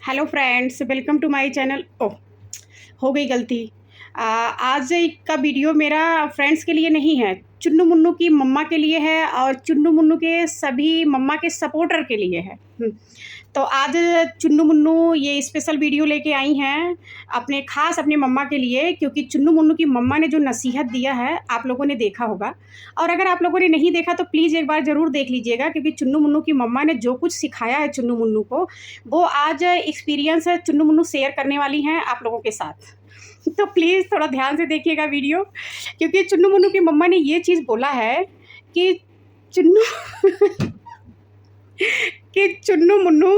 Hello friends, welcome to my channel. Oh, हो गई गलती। आज का वीडियो मेरा फ्रेंड्स के लिए नहीं है, चुन्नू मुन्नू की मम्मा के लिए है और चुन्नू मुन्नू के सभी मम्मा के सपोर्टर के लिए है। तो आज चुन्नू मुन्नू ये स्पेशल वीडियो लेके आई हैं अपने मम्मा के लिए, क्योंकि चुन्नू मुन्नू की मम्मा ने जो नसीहत दिया है आप लोगों ने देखा होगा। और अगर आप लोगों ने नहीं देखा तो प्लीज़ एक बार ज़रूर देख लीजिएगा, क्योंकि चुन्नू मुन्नू की मम्मा ने जो कुछ सिखाया है चुन्नू मुन्नू को, वो आज एक्सपीरियंस चुन्नू मुन्नू शेयर करने वाली हैं आप लोगों के साथ। तो प्लीज़ थोड़ा ध्यान से देखिएगा वीडियो, क्योंकि चुन्नू मुन्नू की मम्मा ने ये चीज़ बोला है कि चुन्नू कि चुन्नू मुन्नू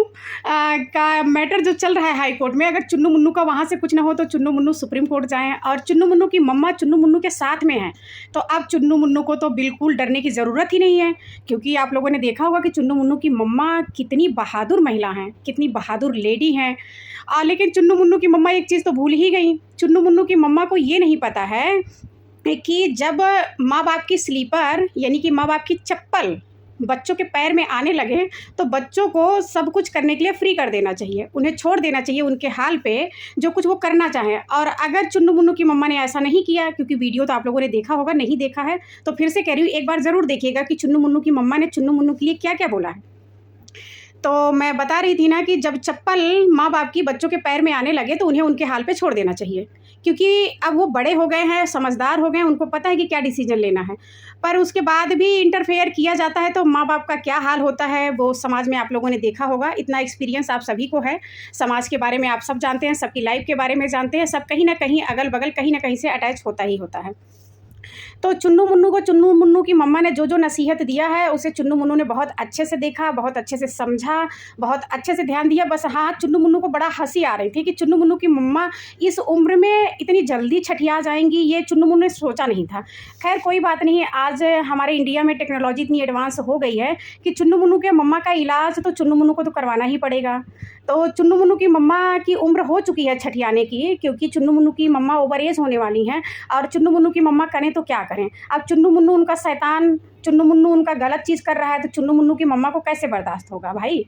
का मैटर जो चल रहा है हाई कोर्ट में, अगर चुन्नू मुन्नू का वहाँ से कुछ ना हो तो चुन्नू मुन्नू सुप्रीम कोर्ट जाएँ, और चुन्नू मुन्नू की मम्मा चुन्नू मुन्नू के साथ में है। तो अब चुन्नू मुन्नू को तो बिल्कुल डरने की ज़रूरत ही नहीं है, क्योंकि आप लोगों ने देखा होगा कि चुन्नू मुन्नू की मम्मा कितनी बहादुर महिला हैं, कितनी बहादुर लेडी हैं। लेकिन चुन्नू मुन्नू की मम्मा एक चीज़ तो भूल ही गई। चुन्नू मुन्नू की मम्मा को ये नहीं पता है कि जब माँ बाप की स्लीपर यानी कि माँ बाप की चप्पल बच्चों के पैर में आने लगे तो बच्चों को सब कुछ करने के लिए फ्री कर देना चाहिए, उन्हें छोड़ देना चाहिए उनके हाल पे, जो कुछ वो करना चाहें। और अगर चुन्नू मुन्नू की मम्मा ने ऐसा नहीं किया, क्योंकि वीडियो तो आप लोगों ने देखा होगा, नहीं देखा है तो फिर से कह रही हूँ, एक बार ज़रूर देखिएगा कि चुन्नू मुन्नू की मम्मा ने चुन्नू मुन्नू के लिए क्या क्या बोला है। तो मैं बता रही थी ना कि जब चप्पल माँ बाप की बच्चों के पैर में आने लगे तो उन्हें उनके हाल पे छोड़ देना चाहिए, क्योंकि अब वो बड़े हो गए हैं, समझदार हो गए हैं, उनको पता है कि क्या डिसीजन लेना है। पर उसके बाद भी इंटरफेयर किया जाता है तो माँ बाप का क्या हाल होता है वो समाज में आप लोगों ने देखा होगा। इतना एक्सपीरियंस आप सभी को है, समाज के बारे में आप सब जानते हैं, सबकी लाइफ के बारे में जानते हैं, सब कहीं ना कहीं अगल बगल कहीं ना कहीं से अटैच होता ही होता है। तो चुन्नू मुन्नू को चुन्नू मुन्नू की मम्मा ने जो जो नसीहत दिया है उसे चुन्नू मुन्नू ने बहुत अच्छे से देखा, बहुत अच्छे से समझा, बहुत अच्छे से ध्यान दिया। बस हाँ, चुन्नू मुन्नू को बड़ा हंसी आ रही थी कि चुन्नू मुन्नू की मम्मा इस उम्र में इतनी जल्दी छठिया जाएंगी, ये चुन्नू मुन्नू ने सोचा नहीं था। खैर कोई बात नहीं, आज हमारे इंडिया में टेक्नोलॉजी इतनी एडवांस हो गई है कि चुन्नू मुन्नू के मम्मा का इलाज तो चुन्नू मुन्नू को तो करवाना ही पड़ेगा। तो चुन्नू मुन्नू की मम्मा की उम्र हो चुकी है छठियाने की, क्योंकि चुन्नू मुन्नू की मम्मा ओवर एज होने वाली हैं। और चुन्नू मुन्नू की मम्मा करें तो क्या करें। अब चुन्नू मुन्नू उनका शैतान, चुन्नू मुन्नू उनका गलत चीज़ कर रहा है तो चुन्नू मुन्नू की मम्मा को कैसे बर्दाश्त होगा भाई।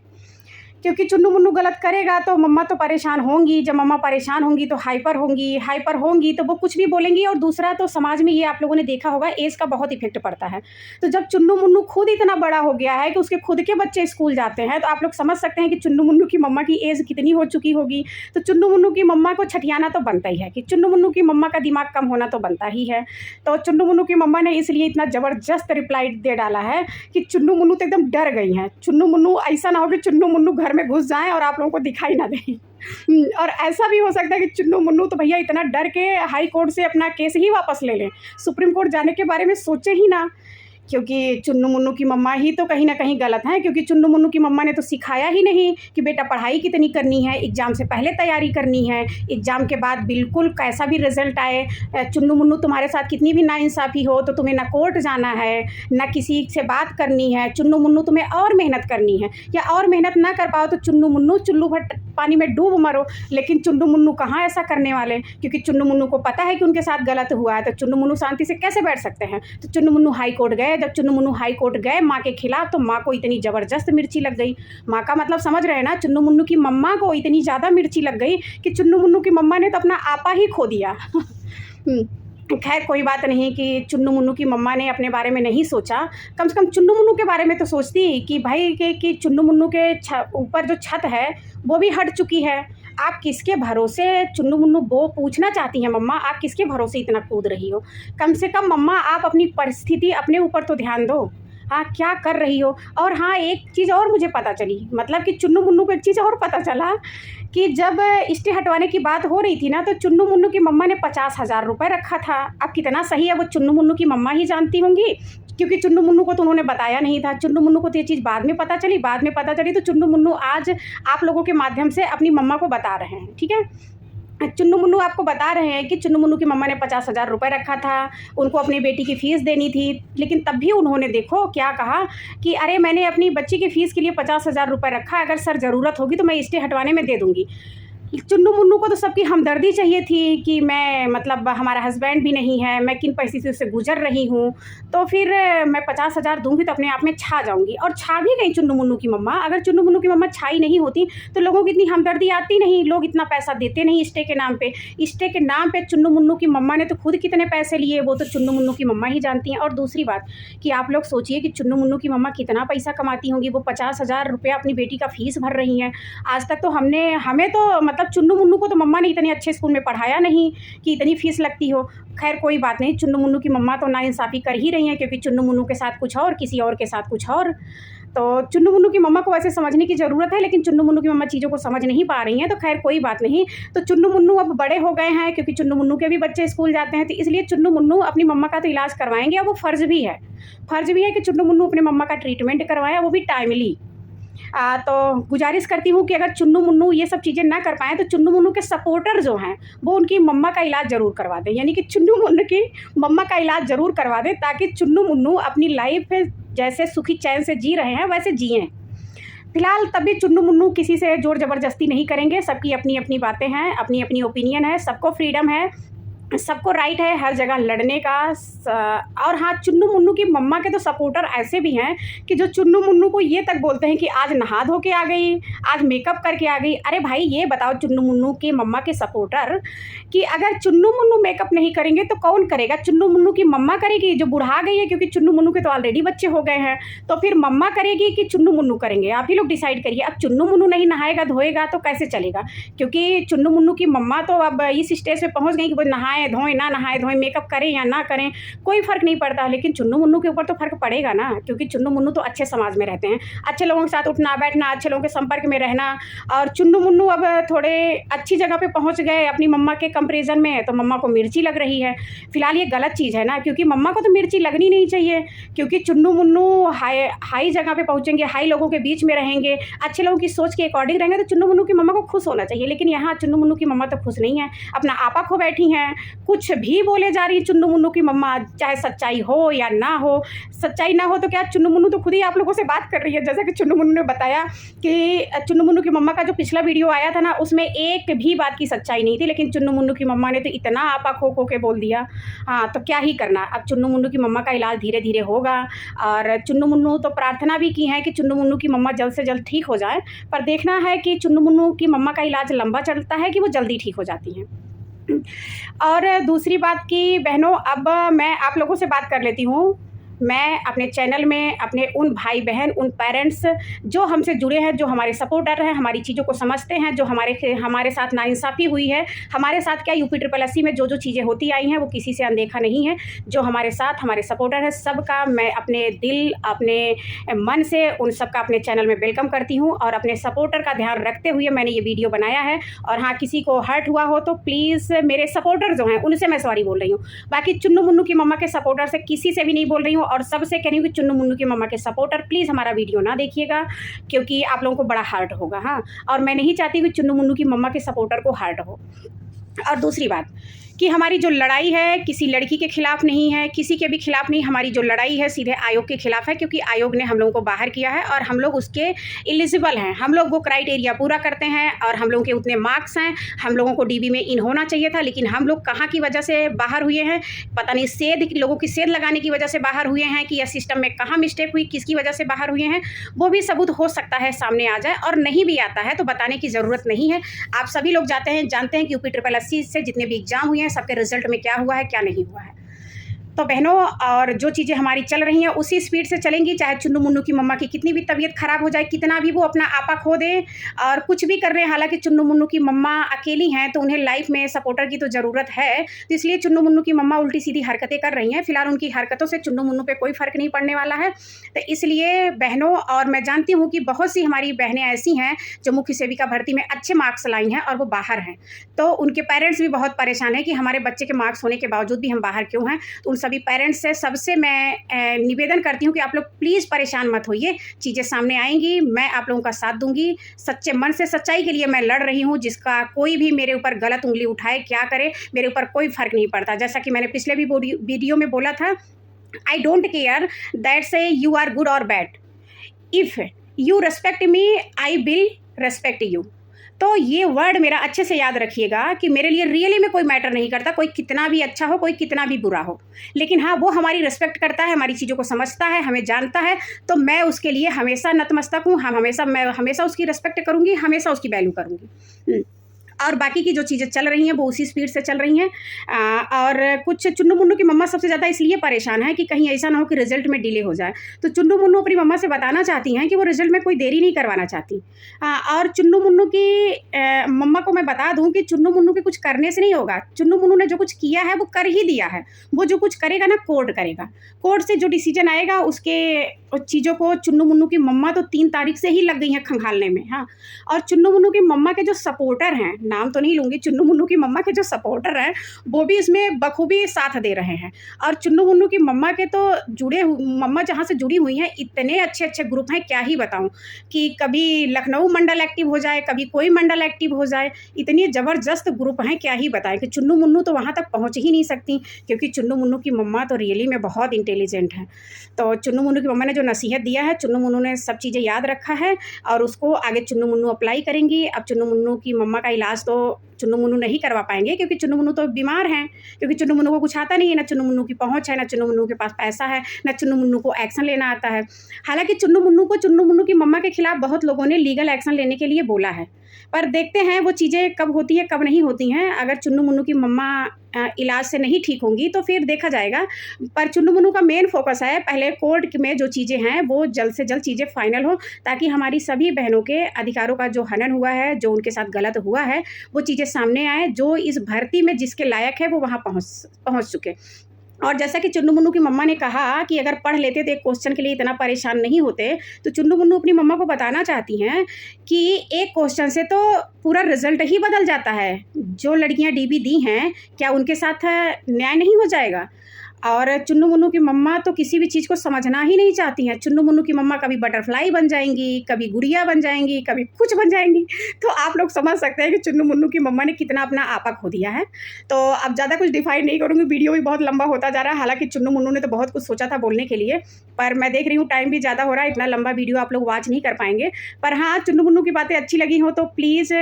क्योंकि चुन्नू मुन्नू गलत करेगा तो मम्मा तो परेशान होंगी, जब मम्मा परेशान होंगी तो हाइपर होंगी तो वो कुछ भी बोलेंगी। और दूसरा तो समाज में ये आप लोगों ने देखा होगा, एज का बहुत इफेक्ट पड़ता है। तो जब चुन्नू मुन्नू खुद इतना बड़ा हो गया है कि उसके खुद के बच्चे स्कूल जाते हैं, तो आप लोग समझ सकते हैं कि चुन्नू मुन्नू की मम्मा की एज कितनी हो चुकी होगी। तो चुन्नू मुन्नू की मम्मा को छठियाना तो बनता ही है, कि चुन्नू मुन्नू की मम्मा का दिमाग कम होना तो बनता ही है। तो चुन्नू मुन्नू की मम्मा ने इसलिए इतना ज़बरदस्त रिप्लाई दे डाला है कि चुन्नू मुन्नू तो एकदम डर गई हैं। चुन्नू मुन्नू, ऐसा ना हो कि चुन्नू मुन्नू घर में घुस जाएँ और आप लोगों को दिखाई ना दें। और ऐसा भी हो सकता है कि चुन्नू मुन्नू तो भैया इतना डर के हाई कोर्ट से अपना केस ही वापस ले लें, सुप्रीम कोर्ट जाने के बारे में सोचे ही ना। क्योंकि चुन्नू मुन्नू की मम्मा ही तो कहीं ना कहीं गलत हैं, क्योंकि चुन्नू मुन्नू की मम्मा ने तो सिखाया ही नहीं कि बेटा पढ़ाई कितनी करनी है, एग्ज़ाम से पहले तैयारी करनी है, एग्ज़ाम के बाद बिल्कुल कैसा भी रिजल्ट आए, चुन्नू मुन्नू तुम्हारे साथ कितनी भी नाइंसाफ़ी हो तो तुम्हें ना कोर्ट जाना है, ना किसी से बात करनी है। चुन्नू मुन्नू तुम्हें और मेहनत करनी है, या और मेहनत ना कर पाओ तो चुन्नू मुन्नू चुल्लू भर पानी में डूब मरो। लेकिन चुन्नू मुन्नू कहाँ ऐसा करने वाले, क्योंकि चुन्नू मुन्नू को पता है कि उनके साथ गलत हुआ है, तो चुन्नू मुन्नू शांति से कैसे बैठ सकते हैं। तो चुन्नू मुन्नू हाई कोर्ट गए। जब चुन्नू मुन्नू हाई कोर्ट गए माँ के खिलाफ, तो माँ को इतनी ज़बरदस्त मिर्ची लग गई। माँ का मतलब समझ रहे हैं ना, चुन्नू मुन्नू की मम्मा को इतनी ज़्यादा मिर्ची लग गई कि चुन्नू मुन्नू की मम्मा ने तो अपना आपा ही खो दिया। खैर कोई बात नहीं कि चुन्नू मुन्नू की मम्मा ने अपने बारे में नहीं सोचा, कम से कम चुन्नू मुन्नू के बारे में तो सोचती कि भाई कि चुन्नू मुन्नू के ऊपर जो छत है वो भी हट चुकी है। आप किसके भरोसे, चुन्नू मुन्नू वो पूछना चाहती हैं मम्मा, आप किसके भरोसे इतना कूद रही हो। कम से कम मम्मा आप अपनी परिस्थिति, अपने ऊपर तो ध्यान दो। हाँ, क्या कर रही हो। और हाँ, एक चीज़ और मुझे पता चली, मतलब कि चुन्नू मुन्नू को एक चीज़ और पता चला कि जब स्टे हटवाने की बात हो रही थी ना, तो चुन्नू मुन्नू की मम्मा ने 50,000 रुपये रखा था। अब कितना सही है वो चुन्नू मुन्नू की मम्मा ही जानती होंगी, क्योंकि चुन्नू मुन्नू को तो उन्होंने बताया नहीं था। चुन्नू मुन्नू को तो ये चीज़ बाद में पता चली, तो चुन्नू मुन्नू आज आप लोगों के माध्यम से अपनी मम्मा को बता रहे हैं, ठीक है। चुन्नू मुन्नू आपको बता रहे हैं कि चुन्नू मुन्नू की मम्मा ने 50,000 रुपये रखा था, उनको अपनी बेटी की फ़ीस देनी थी। लेकिन तब भी उन्होंने देखो क्या कहा कि अरे मैंने अपनी बच्ची की फ़ीस के लिए 50,000 रुपये रखा, अगर सर ज़रूरत होगी तो मैं स्टे हटवाने में दे दूँगी। चुन्नू मुन्नू को तो सबकी हमदर्दी चाहिए थी कि मैं मतलब हमारा हस्बैंड भी नहीं है, मैं किन परिस्थितियों से गुजर रही हूँ, तो फिर मैं 50,000 दूँगी तो अपने आप में छा जाऊँगी, और छा भी गई चुन्नू मुन्नू की मम्मा। अगर चुन्नू मुन्नू की मम्मा छाई नहीं होती तो लोगों की इतनी हमदर्दी आती नहीं, लोग इतना पैसा देते नहीं स्टे के नाम पे। स्टे के नाम पे चुन्नू मुन्नू की मम्मा ने तो खुद कितने पैसे लिए, वो तो चुन्नू मुन्नू की मम्मा ही जानती हैं। और दूसरी बात कि आप लोग सोचिए कि चुन्नू मुन्नू की मम्मा कितना पैसा कमाती होंगी, वो 50,000 रुपया अपनी बेटी का फ़ीस भर रही हैं। आज तक तो हमें तो मतलब चुन्नू मुन्नू को तो मम्मा ने इतने अच्छे स्कूल में पढ़ाया नहीं कि इतनी फ़ीस लगती हो। खैर कोई बात नहीं, चुन्नू मुन्नू की मम्मा तो नाइंसाफ़ी कर ही रही हैं, क्योंकि चुन्नू मुन्नू के साथ कुछ और, किसी और के साथ कुछ और। तो चुन्नू मुन्नू की मम्मा को वैसे समझने की ज़रूरत है, लेकिन चुन्नू मुन्नू की मम्मा चीज़ों को समझ नहीं पा रही हैं, तो खैर कोई बात नहीं। तो चुन्नू मुन्नू अब बड़े हो गए हैं, क्योंकि चुन्नू मुन्नू के भी बच्चे स्कूल जाते हैं, तो इसलिए चुन्नू मुन्नू अपनी मम्मा का तो इलाज करवाएँगे, और वो फ़र्ज़ भी है। फ़र्ज़ भी है कि चुन्नू मुन्नू अपने मम्मा का ट्रीटमेंट करवाएँ, वो भी टाइमली। तो गुज़ारिश करती हूँ कि अगर चुन्नू मुन्नू ये सब चीज़ें ना कर पाएँ, तो चुन्नू मुन्नू के सपोर्टर जो हैं, वो उनकी मम्मा का इलाज ज़रूर करवा दें। यानी कि चुन्नू मुन्नू की मम्मा का इलाज ज़रूर करवा दें, ताकि चुन्नू मुन्नू अपनी लाइफ़ जैसे सुखी चैन से जी रहे हैं, वैसे जिएँ। फिलहाल तब भी चुन्नू मुन्नू किसी से ज़ोर ज़बरदस्ती नहीं करेंगे, सबकी अपनी-अपनी बातें हैं, अपनी-अपनी ओपिनियन है, सबको फ्रीडम है, सबको राइट है हर जगह लड़ने का। और हाँ, चुन्नू मुन्नू की मम्मा के तो सपोर्टर ऐसे भी हैं कि जो चुन्नू मुन्नू को ये तक बोलते हैं कि आज नहा धो के आ गई, आज मेकअप करके आ गई। अरे भाई ये बताओ चुन्नू मुन्नू की मम्मा के सपोर्टर कि अगर चुन्नू मुन्नू मेकअप नहीं करेंगे तो कौन करेगा? चुन्नू मुन्नू की मम्मा करेगी जो बुढ़ा गई है, क्योंकि चुन्नू मुन्नू के तो ऑलरेडी बच्चे हो गए हैं। तो फिर मम्मा करेगी कि चुन्नू मुन्नू करेंगे? आप ही लोग डिसाइड करिए। अब चुन्नू मुन्नू नहीं नहाएगा धोएगा तो कैसे चलेगा? क्योंकि चुन्नू मुन्नू की मम्मा तो अब इस स्टेज पे पहुँच गई कि वो नहाएँ धोएँ, ना नहाएँ धोएँ, मेकअप करें या ना करें, कोई फ़र्क नहीं पड़ता। लेकिन चुन्नू मुन्नू के ऊपर तो फ़र्क पड़ेगा ना, क्योंकि चुन्नू मुन्नू तो अच्छे समाज में रहते हैं, अच्छे लोगों के साथ उठना बैठना, अच्छे लोगों के संपर्क में रहना। और चुन्नू मुन्नू अब थोड़े अच्छी जगह पे पहुँच गए अपनी मम्मा के कंपैरिज़न में, तो मम्मा को मिर्ची लग रही है। फ़िलहाल ये गलत चीज़ है ना, क्योंकि मम्मा को तो मिर्ची लगनी नहीं चाहिए, क्योंकि चुन्नू मुन्नू हाई जगह पे पहुँचेंगे, हाई लोगों के बीच में रहेंगे, अच्छे लोगों की सोच के अकॉर्डिंग रहेंगे, तो चुन्नू मुन्नू की मम्मा को खुश होना चाहिए। लेकिन यहाँ चुन्नू मुन्नू की मम्मा तो खुश नहीं है, अपना आपा खो बैठी हैं, कुछ भी बोले जा रही चुन्नू मुन्नू की मम्मा, चाहे सच्चाई हो या ना हो। सच्चाई ना हो तो क्या, चुन्नू मुन्नू तो खुद ही आप लोगों से बात कर रही है। जैसा कि चुन्नू मुन्नू ने बताया कि चुन्नू मुन्नू की मम्मा का जो पिछला वीडियो आया था ना, उसमें एक भी बात की सच्चाई नहीं थी, लेकिन चुन्नू मुन्नू की मम्मा ने तो इतना आपा खो के बोल दिया। हाँ, तो क्या ही करना। अब चुन्नू मुन्नू की मम्मा का इलाज धीरे धीरे होगा, और चुन्नू मुन्नू तो प्रार्थना भी की है कि चुन्नू मुन्नू की मम्मा जल्द से जल्द ठीक हो जाए, पर देखना है कि चुन्नू मुन्नू की मम्मा का इलाज लंबा चलता है कि वो जल्दी ठीक हो जाती हैं। और दूसरी बात कि बहनों, अब मैं आप लोगों से बात कर लेती हूँ। मैं अपने चैनल में अपने उन भाई बहन, उन पेरेंट्स जो हमसे जुड़े हैं, जो हमारे सपोर्टर हैं, हमारी चीज़ों को समझते हैं, जो हमारे साथ नाइंसाफ़ी हुई है, हमारे साथ क्या यूपी ट्रिपल एससी में जो चीज़ें होती आई हैं वो किसी से अनदेखा नहीं है। जो हमारे साथ हमारे सपोर्टर हैं, सबका मैं अपने दिल, अपने मन से उन सबका अपने चैनल में वेलकम करती हूँ, और अपने सपोर्टर का ध्यान रखते हुए मैंने ये वीडियो बनाया है। और हाँ, किसी को हर्ट हुआ हो तो प्लीज़ मेरे सपोर्टर जो हैं उनसे मैं सॉरी बोल रही हूँ। बाकी चुन्नू मुन्नू की मम्मा के सपोर्टर से किसी से भी नहीं बोल रही हूँ, और सबसे कह रही हूँ कि चुन्नू मुन्नू की मम्मा के सपोर्टर प्लीज़ हमारा वीडियो ना देखिएगा, क्योंकि आप लोगों को बड़ा हर्ट होगा। हाँ, और मैं नहीं चाहती कि चुन्नू मुन्नू की मम्मा के सपोर्टर को हर्ट हो। और दूसरी बात कि हमारी जो लड़ाई है किसी लड़की के खिलाफ़ नहीं है, किसी के भी खिलाफ़ नहीं। हमारी जो लड़ाई है सीधे आयोग के खिलाफ़ है, क्योंकि आयोग ने हम लोगों को बाहर किया है और हम लोग उसके एलिजिबल हैं। हम लोग वो क्राइटेरिया पूरा करते हैं और हम लोगों के उतने मार्क्स हैं। हम लोगों को डीबी में इन होना चाहिए था, लेकिन हम लोग कहाँ की वजह से बाहर हुए हैं पता नहीं। सेध लोगों की सेध लगाने की वजह से बाहर हुए हैं कि या सिस्टम में कहाँ मिस्टेक हुई, किसकी वजह से बाहर हुए हैं, वो भी सबूत हो सकता है सामने आ जाए। और नहीं भी आता है तो बताने की ज़रूरत नहीं है। आप सभी लोग जानते हैं कि यूपी ट्रिपल एससी से जितने भी एग्ज़ाम हुए हैं सबके रिजल्ट में क्या हुआ है क्या नहीं हुआ है। तो बहनों, और जो चीज़ें हमारी चल रही हैं उसी स्पीड से चलेंगी, चाहे चुन्नू मुन्नू की मम्मा की कितनी भी तबीयत ख़राब हो जाए, कितना भी वो अपना आपा खो दें और कुछ भी कर रहे हैं। हालांकि चुन्नू मुन्नू की मम्मा अकेली हैं तो उन्हें लाइफ में सपोर्टर की तो ज़रूरत है, तो इसलिए चुन्नू मुन्नू की मम्मा उल्टी सीधी हरकतें कर रही हैं। फिलहाल उनकी हरकतों से चुन्नू मुन्नू पे कोई फ़र्क नहीं पड़ने वाला है। तो इसलिए बहनों, और मैं जानती हूँ कि बहुत सी हमारी बहनें ऐसी हैं जो मुख्य सेविका भर्ती में अच्छे मार्क्स लाई हैं और वो बाहर हैं, तो उनके पेरेंट्स भी बहुत परेशान हैं कि हमारे बच्चे के मार्क्स होने के बावजूद भी हम बाहर क्यों हैं। तो उन सभी पेरेंट्स से सबसे मैं निवेदन करती हूँ कि आप लोग प्लीज़ परेशान मत होइए, चीज़ें सामने आएंगी, मैं आप लोगों का साथ दूंगी। सच्चे मन से सच्चाई के लिए मैं लड़ रही हूँ। जिसका कोई भी मेरे ऊपर गलत उंगली उठाए, क्या करे, मेरे ऊपर कोई फ़र्क नहीं पड़ता। जैसा कि मैंने पिछले भी वीडियो में बोला था, आई डोंट केयर दैट से यू आर गुड और bad, if you respect me I will respect you. तो ये वर्ड मेरा अच्छे से याद रखिएगा कि मेरे लिए रियली में कोई मैटर नहीं करता, कोई कितना भी अच्छा हो, कोई कितना भी बुरा हो, लेकिन हाँ वो हमारी रिस्पेक्ट करता है, हमारी चीज़ों को समझता है, हमें जानता है, तो मैं उसके लिए हमेशा नतमस्तक हूँ। मैं हमेशा उसकी रिस्पेक्ट करूँगी, हमेशा उसकी वैल्यू करूँगी। और बाकी की जो चीज़ें चल रही हैं वो उसी स्पीड से चल रही हैं। और कुछ चुन्नू मुन्नू की मम्मा सबसे ज़्यादा इसलिए परेशान है कि कहीं ऐसा ना हो कि रिजल्ट में डिले हो जाए। तो चुन्नू मुन्नू अपनी मम्मा से बताना चाहती हैं कि वो रिजल्ट में कोई देरी नहीं करवाना चाहती। और चुन्नू मुन्नू की मम्मा को मैं बता दूं कि चुन्नू मुन्नू के कुछ करने से नहीं होगा। चुन्नू मुन्नू ने जो कुछ किया है वो कर ही दिया है। वो जो कुछ करेगा ना कोर्ट करेगा, कोर्ट से जो डिसीजन आएगा उसके चीज़ों को चुन्नू मुन्नू की मम्मा तो 3 तारीख से ही लग गई हैं खंगालने में। हाँ, और चुन्नू मुन्नू की मम्मा के जो सपोर्टर हैं, नाम तो नहीं लूँगी, चुन्नू मुन्नू की मम्मा के जो सपोर्टर हैं वो भी इसमें बखूबी साथ दे रहे हैं। और चुन्नू मुन्नू की मम्मा के तो मम्मा जहाँ से जुड़ी हुई हैं इतने अच्छे अच्छे ग्रुप हैं, क्या ही बताऊँ कि कभी लखनऊ मंडल एक्टिव हो जाए, कभी कोई मंडल एक्टिव हो जाए, इतनी ज़बरदस्त ग्रुप हैं, क्या ही बताएं कि चुन्नू मुन्नू तो वहाँ तक पहुँच ही नहीं सकती, क्योंकि चुन्नू मुन्नू की मम्मा तो रियली में बहुत इंटेलिजेंट है। तो चुन्नू मुन्नू की मम्मा ने जो नसीहत दिया है, चुन्नू मुन्नू ने सब चीज़ें याद रखा है और उसको आगे चुन्नू मुन्नू अप्लाई करेंगी। अब चुन्नू मुन्नू की मम्मा का इलाज तो चुन्नू मुन्नू नहीं करवा पाएंगे, क्योंकि चुन्नू मुन्नू तो बीमार हैं, क्योंकि चुन्नू मुन्नू को कुछ आता नहीं है, ना चुन्नू मुन्नू की पहुँच है, ना चुन्नू मुन्नू के पास पैसा है, ना चुन्नू मुन्नू को एक्शन लेना आता है। हालांकि चुन्नू मुन्नू की मम्मा के खिलाफ बहुत लोगों ने लीगल एक्शन लेने के लिए बोला है, पर देखते हैं वो चीज़ें कब होती है कब नहीं होती हैं। अगर चुन्नू मुन्नू की मम्मा इलाज से नहीं ठीक होंगी तो फिर देखा जाएगा। पर चुन्नू मुन्नू का मेन फोकस है पहले कोर्ट में जो चीज़ें हैं वो जल्द से जल्द चीज़ें फाइनल हो, ताकि हमारी सभी बहनों के अधिकारों का जो हनन हुआ है, जो उनके साथ गलत हुआ है, वो चीज़ें सामने आए। जो इस भर्ती में जिसके लायक है वो वहाँ पहुँच चुके। और जैसा कि चुन्नू मुन्नू की मम्मा ने कहा कि अगर पढ़ लेते तो एक क्वेश्चन के लिए इतना परेशान नहीं होते, तो चुन्नू मुन्नू अपनी मम्मा को बताना चाहती हैं कि एक क्वेश्चन से तो पूरा रिजल्ट ही बदल जाता है। जो लड़कियां डीबी दी हैं, क्या उनके साथ न्याय नहीं हो जाएगा? और चुन्नू मुन्नू की मम्मा तो किसी भी चीज़ को समझना ही नहीं चाहती हैं। चुन्नू मुन्नू की मम्मा कभी बटरफ्लाई बन जाएंगी, कभी गुड़िया बन जाएंगी, कभी कुछ बन जाएंगी। तो आप लोग समझ सकते हैं कि चुन्नू मुन्नू की मम्मा ने कितना अपना आपा खो दिया है। तो अब ज़्यादा कुछ डिफाइन नहीं करूँगी, वीडियो भी बहुत लंबा होता जा रहा है। हालांकि चुन्नू मुन्नू ने तो बहुत कुछ सोचा था बोलने के लिए, पर मैं देख रही हूँ टाइम भी ज़्यादा हो रहा है, इतना लंबा वीडियो आप लोग वॉच नहीं कर पाएंगे। पर हाँ, चुन्नू मुन्नू की बातें अच्छी लगी हो तो प्लीज़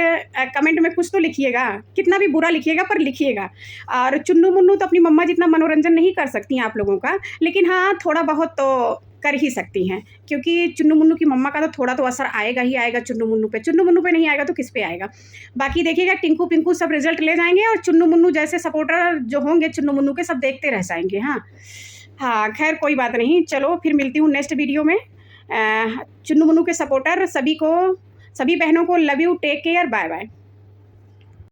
कमेंट में कुछ तो लिखिएगा, कितना भी बुरा लिखिएगा पर लिखिएगा। और चुन्नू मुन्नू तो अपनी मम्मा जितना मनोरंजन नहीं कर सकती हैं आप लोगों का, लेकिन हाँ थोड़ा बहुत तो कर ही सकती हैं, क्योंकि चुन्नू मुन्नू की मम्मा का तो थोड़ा तो असर आएगा ही आएगा चुन्नू मुन्नू पे। चुन्नू मुन्नू पे नहीं आएगा तो किस पे आएगा? बाकी देखिएगा टिंकू पिंकू सब रिजल्ट ले जाएंगे और चुन्नू मुन्नू जैसे सपोर्टर जो होंगे चुन्नू मुन्नू के सब देखते रह जाएंगे। हाँ, खैर कोई बात नहीं, चलो फिर मिलती हूँ नेक्स्ट वीडियो में। चुन्नू मुन्नू के सपोर्टर सभी बहनों को love you, take care, bye bye.